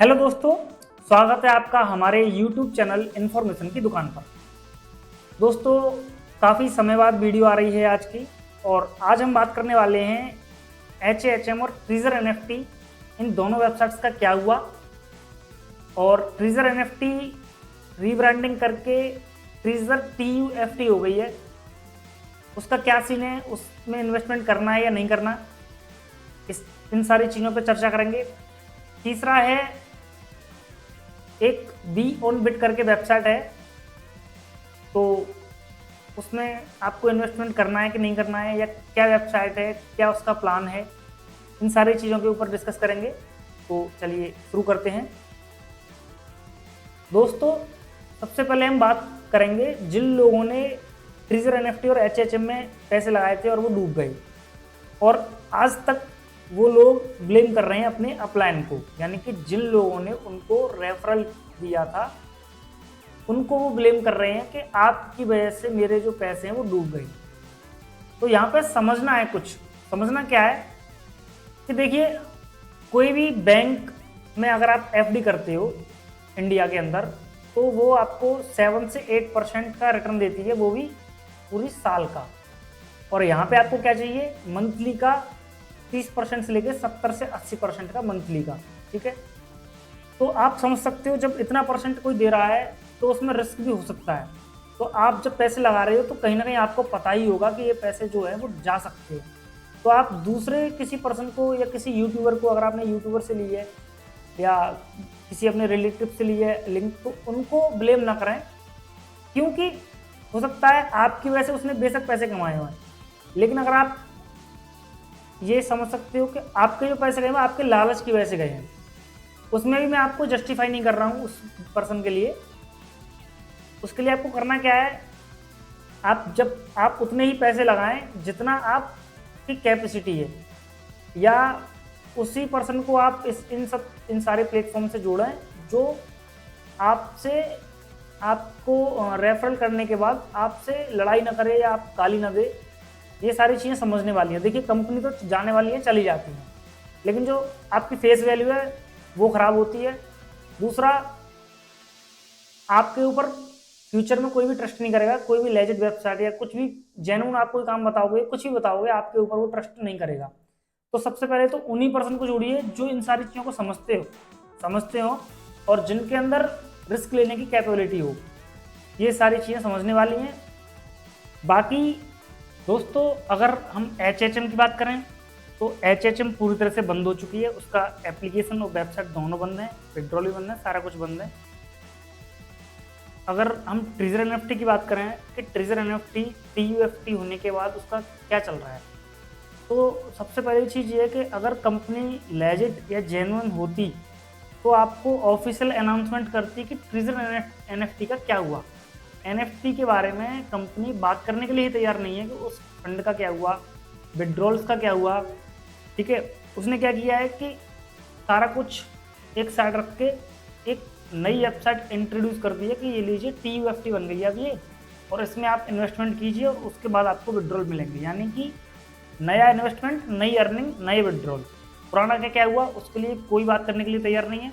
Hello दोस्तों, स्वागत है आपका हमारे YouTube चैनल इन्फॉर्मेशन की दुकान पर। दोस्तों, काफ़ी समय बाद वीडियो आ रही है आज की, और आज हम बात करने वाले हैं HHM और ट्रीजर NFT इन दोनों वेबसाइट्स का क्या हुआ। और ट्रीजर NFT रीब्रांडिंग करके ट्रीजर TUFT हो गई है, उसका क्या सीन है, उसमें इन्वेस्टमेंट करना है या नहीं करना, इन सारी चीज़ों पर चर्चा करेंगे। तीसरा है, एक बी ऑन बिट करके वेबसाइट है, तो उसमें आपको इन्वेस्टमेंट करना है कि नहीं करना है, या क्या वेबसाइट है, क्या उसका प्लान है, इन सारी चीज़ों के ऊपर डिस्कस करेंगे। तो चलिए शुरू करते हैं। दोस्तों, सबसे पहले हम बात करेंगे जिन लोगों ने ट्रीजर NFT और HHM में पैसे लगाए थे और वो डूब गए, और आज तक वो लोग ब्लेम कर रहे हैं अपने अपलाइन को, यानी कि जिन लोगों ने उनको रेफरल दिया था उनको वो ब्लेम कर रहे हैं कि आपकी वजह से मेरे जो पैसे हैं वो डूब गए। तो यहाँ पे समझना है, कुछ समझना क्या है कि देखिए, कोई भी बैंक में अगर आप FD करते हो इंडिया के अंदर, तो वो आपको 7 से 8% का रिटर्न देती है, वो भी पूरी साल का। और यहाँ पे आपको क्या चाहिए, मंथली का 30% से लेकर 70 से 80% का मंथली का। ठीक है, तो आप समझ सकते हो जब इतना परसेंट कोई दे रहा है तो उसमें रिस्क भी हो सकता है। तो आप जब पैसे लगा रहे हो तो कहीं ना कहीं आपको पता ही होगा कि ये पैसे जो है वो जा सकते हैं। तो आप दूसरे किसी पर्सन को या किसी यूट्यूबर को, अगर आपने यूट्यूबर से ली है या किसी अपने रिलेटिव से ली है लिंक, तो उनको ब्लेम ना करें, क्योंकि हो सकता है आपकी वजह से उसने बेशक पैसे कमाए हुए हैं, लेकिन अगर आप ये समझ सकते हो कि आपके जो पैसे गए हैं आपके लालच की वजह से गए हैं, उसमें भी मैं आपको जस्टिफाई नहीं कर रहा हूँ उस पर्सन के लिए। उसके लिए आपको करना क्या है, आप उतने ही पैसे लगाएं जितना आपकी कैपेसिटी है, या उसी पर्सन को आप इन सारे प्लेटफॉर्म से जोड़ें जो आपको रेफरल करने के बाद आपसे लड़ाई ना करे या आप गाली ना दे। ये सारी चीज़ें समझने वाली हैं। देखिए, कंपनी तो जाने वाली है, चली जाती हैं, लेकिन जो आपकी फेस वैल्यू है वो खराब होती है। दूसरा, आपके ऊपर फ्यूचर में कोई भी ट्रस्ट नहीं करेगा। कोई भी लेजिट वेबसाइट या कुछ भी जेन्युइन आप कोई काम बताओगे, कुछ भी बताओगे, आपके ऊपर वो ट्रस्ट नहीं करेगा। तो सबसे पहले तो उन्हीं पर्सन को जोड़िए जो इन सारी चीज़ों को समझते हो और जिनके अंदर रिस्क लेने की कैपेबिलिटी हो। ये सारी चीज़ें समझने वाली हैं। बाकी दोस्तों, अगर हम HHM की बात करें तो HHM पूरी तरह से बंद हो चुकी है। उसका एप्लीकेशन और वेबसाइट दोनों बंद है, विड्रॉल भी बंद है, सारा कुछ बंद है। अगर हम ट्रीजर NFT की बात करें कि ट्रीजर NFT TUFT होने के बाद उसका क्या चल रहा है, तो सबसे पहली चीज़ ये है कि अगर कंपनी लेजिट या जेन्युइन होती तो आपको ऑफिशियल अनाउंसमेंट करती कि ट्रीजर NFT का क्या हुआ। NFT के बारे में कंपनी बात करने के लिए ही तैयार नहीं है कि उस फंड का क्या हुआ, विड्रॉल्स का क्या हुआ। ठीक है, उसने क्या किया है कि सारा कुछ एक साइड रख के एक नई वेबसाइट इंट्रोड्यूस कर दी है कि ये लीजिए TUFT बन गई है अब ये, और इसमें आप इन्वेस्टमेंट कीजिए और उसके बाद आपको विड्रॉल मिलेंगे। यानी कि नया इन्वेस्टमेंट, नई अर्निंग, नए विड्रॉल। पुराना क्या क्या हुआ उसके लिए कोई बात करने के लिए तैयार नहीं है।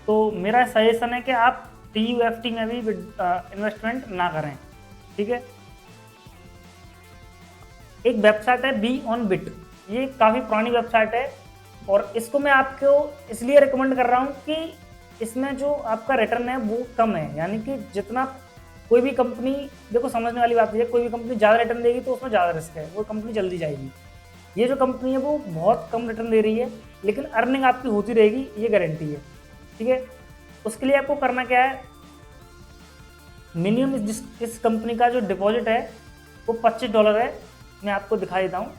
तो मेरा सजेशन है कि आप TUFT में भी इन्वेस्टमेंट ना करें। ठीक है, एक वेबसाइट है बी ऑन बिट, ये काफ़ी पुरानी वेबसाइट है, और इसको मैं आपको इसलिए रिकमेंड कर रहा हूँ कि इसमें जो आपका रिटर्न है वो कम है। यानी कि जितना कोई भी कंपनी, देखो समझने वाली बात है, कोई भी कंपनी ज़्यादा रिटर्न देगी तो उसमें ज़्यादा रिस्क है, वो कंपनी जल्दी जाएगी। ये जो कंपनी है वो बहुत कम रिटर्न दे रही है, लेकिन अर्निंग आपकी होती रहेगी, ये गारंटी है। ठीक है, उसके लिए आपको करना क्या है, मिनिमम इस कंपनी का जो डिपॉजिट है वो $25 है। मैं आपको दिखा देता हूँ।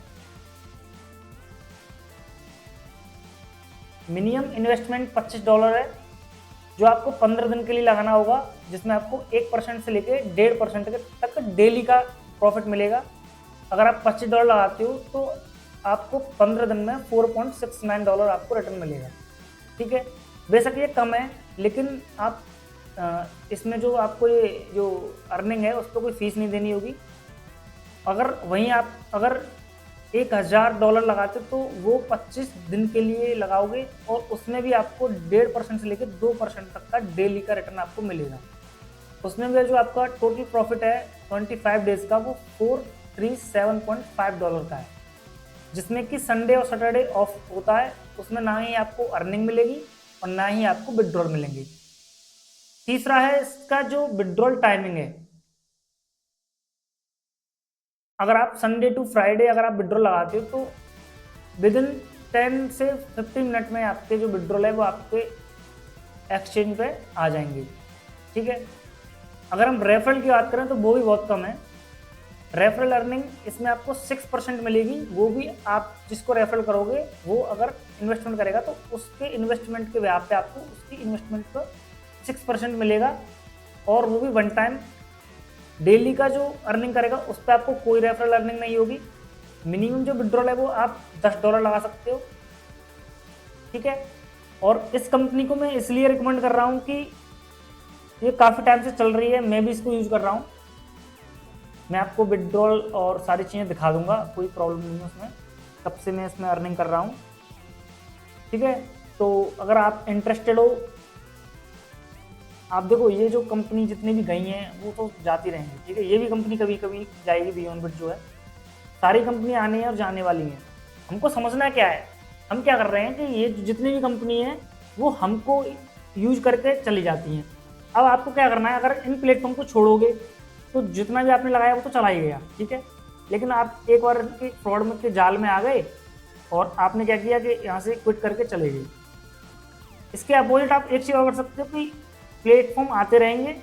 मिनिमम इन्वेस्टमेंट $25 है, जो आपको 15 दिन के लिए लगाना होगा, जिसमें आपको 1% से लेकर 1.5% तक डेली का प्रॉफिट मिलेगा। अगर आप $25 लगाते हो तो आपको 15 दिन में $4.69 आपको रिटर्न मिलेगा। ठीक है, बेशक ये कम है, लेकिन आप इसमें जो आपको ये जो अर्निंग है उस पर कोई फीस नहीं देनी होगी। अगर $1000 लगाते तो वो 25 दिन के लिए लगाओगे और उसमें भी आपको 1.5% से लेकर 2% तक का डेली का रिटर्न आपको मिलेगा। उसमें भी जो आपका टोटल प्रॉफिट है 25 डेज का वो $437.5 का है, जिसमें कि संडे और सैटरडे ऑफ होता है। उसमें ना ही आपको अर्निंग मिलेगी और ना ही आपको विड्रॉल मिलेंगे। तीसरा है इसका जो विड्रॉल टाइमिंग है, अगर आप संडे टू फ्राइडे अगर आप विड्रॉल लगाते हो तो विद इन 10 से 15 मिनट में आपके जो विड्रॉल है वो आपके एक्सचेंज पे आ जाएंगे। ठीक है, अगर हम रेफरल की बात करें तो वो भी बहुत कम है। रेफरल अर्निंग इसमें आपको 6% मिलेगी, वो भी आप जिसको रेफरल करोगे वो अगर इन्वेस्टमेंट करेगा तो उसके इन्वेस्टमेंट के ब्याज पे आपको उसकी इन्वेस्टमेंट पर 6% मिलेगा, और वो भी वन टाइम। डेली का जो अर्निंग करेगा उस पर आपको कोई रेफरल अर्निंग नहीं होगी। मिनिमम जो विड्रॉल है वो आप $10 लगा सकते हो। ठीक है, और इस कंपनी को मैं इसलिए रिकमेंड कर रहा हूँ कि ये काफ़ी टाइम से चल रही है, मैं भी इसको यूज़ कर रहा हूँ। मैं आपको विड्रॉल और सारी चीज़ें दिखा दूंगा, कोई प्रॉब्लम नहीं है उसमें, कब से मैं इसमें अर्निंग कर रहा हूँ। ठीक है, तो अगर आप इंटरेस्टेड हो, आप देखो ये जो कंपनी जितनी भी गई हैं वो तो जाती रहेंगी। ठीक है, ये भी कंपनी कभी कभी जाएगी, बियॉन्ड बिट जो है, सारी कंपनी आनी है और जाने वाली हैं। हमको समझना क्या है, हम क्या कर रहे हैं कि ये जितनी भी कंपनी है वो हमको यूज करके चली जाती हैं। अब आपको क्या करना है, अगर इन प्लेटफॉर्म को छोड़ोगे तो जितना भी आपने लगाया वो तो चला ही गया। ठीक है, लेकिन आप एक बार के फ्रॉड में के जाल में आ गए और आपने क्या किया कि यहाँ से क्विट करके चले गए। इसके अपोजिट आप एक चीज़ और कर सकते हो कि प्लेटफॉर्म आते रहेंगे,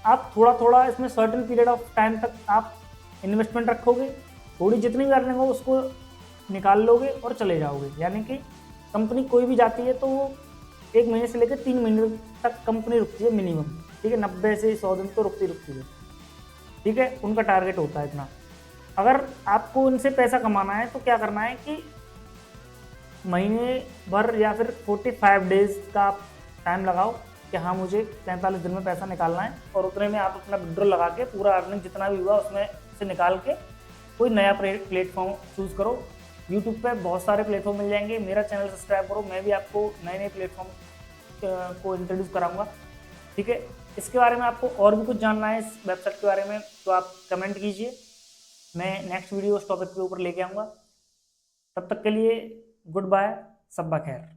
आप थोड़ा थोड़ा इसमें सर्टेन पीरियड ऑफ टाइम तक आप इन्वेस्टमेंट रखोगे, थोड़ी जितनी भी अर्निंग हो उसको निकाल लोगे और चले जाओगे। यानी कि कंपनी कोई भी जाती है तो वो 1 महीने से लेकर 3 महीने तक कंपनी रुकती है मिनिमम। ठीक है, 90 से 100 दिन तो रुकती है। ठीक है, उनका टारगेट होता है इतना। अगर आपको उनसे पैसा कमाना है तो क्या करना है कि महीने भर या फिर 45 डेज का आप टाइम लगाओ कि हाँ मुझे 45 दिन में पैसा निकालना है, और उतने में आप अपना विड्रॉल लगा के पूरा अर्निंग जितना भी हुआ उसमें से निकाल के कोई नया प्लेटफॉर्म चूज़ करो। यूट्यूब पे बहुत सारे प्लेटफॉर्म मिल जाएंगे, मेरा चैनल सब्सक्राइब करो, मैं भी आपको नए नए प्लेटफॉर्म को इंट्रोड्यूस कराऊंगा। ठीक है, इसके बारे में आपको और भी कुछ जानना है इस वेबसाइट के बारे में तो आप कमेंट कीजिए, मैं नेक्स्ट वीडियो उस टॉपिक के ऊपर लेके आऊँगा। तब तक के लिए गुड बाय, सब्बा खैर।